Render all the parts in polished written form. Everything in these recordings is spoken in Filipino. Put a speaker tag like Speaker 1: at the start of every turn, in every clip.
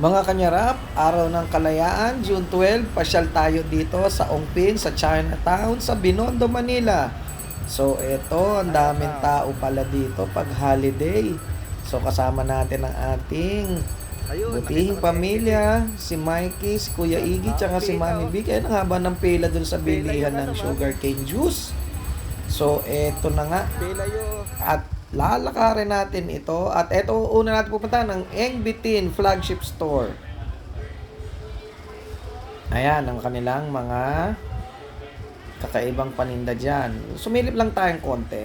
Speaker 1: Mga kanyarap, araw ng kalayaan, June 12, pasyal tayo dito sa Ongpin, sa Chinatown, sa Binondo, Manila. So, eto, ang daming tao pala dito pag holiday. So, kasama natin ang ating butihing pamilya, si Mikey, si Kuya Iggy, tsaka si Mami Vic. Ayun, ang haba ng pila dun sa bilihan ng sugarcane juice. So, eto na nga. At lalakarin natin ito. At eto, una natin pupunta ng Eng Bitin Flagship Store. Ayan, ang kanilang mga kakaibang paninda dyan. Sumilip lang tayong konti.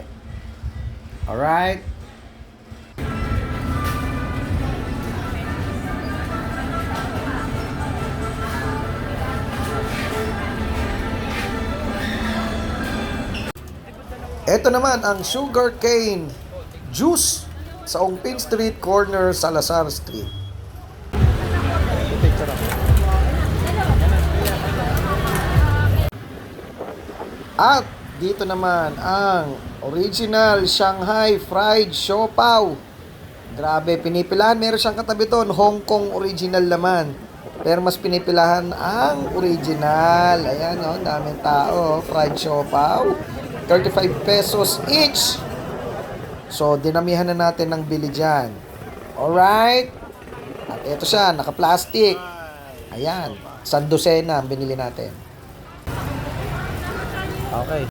Speaker 1: Alright? Ito naman ang sugarcane juice sa Ongpin Street, corner Salazar Street. At dito naman ang original Shanghai fried siopaw. Grabe, pinipilahan. Meron siyang katabi doon, Hong Kong original naman. Pero mas pinipilahan ang original. Ayan, oh, daming tao. Fried siopaw. 35 pesos each. So, dinamihan na natin ng bili dyan. Alright. At ito siya, naka-plastic. Ayan, sandosena ang binili natin. Okay.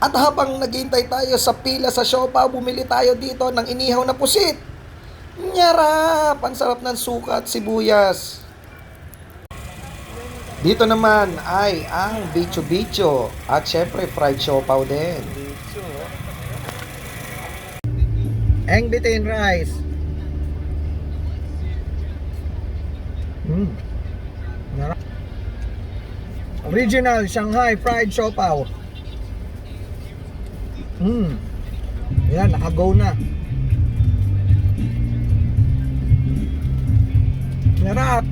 Speaker 1: At habang naghihintay tayo sa pila sa siopaw, bumili tayo dito ng inihaw na pusit. Nyarap! Ang sarap ng suka at sibuyas. Dito naman ay ang bicho-bicho at syempre fried siopaw din. Eng Bitin rice. Original Shanghai fried siopaw. Yan, naka-go na. Sarap.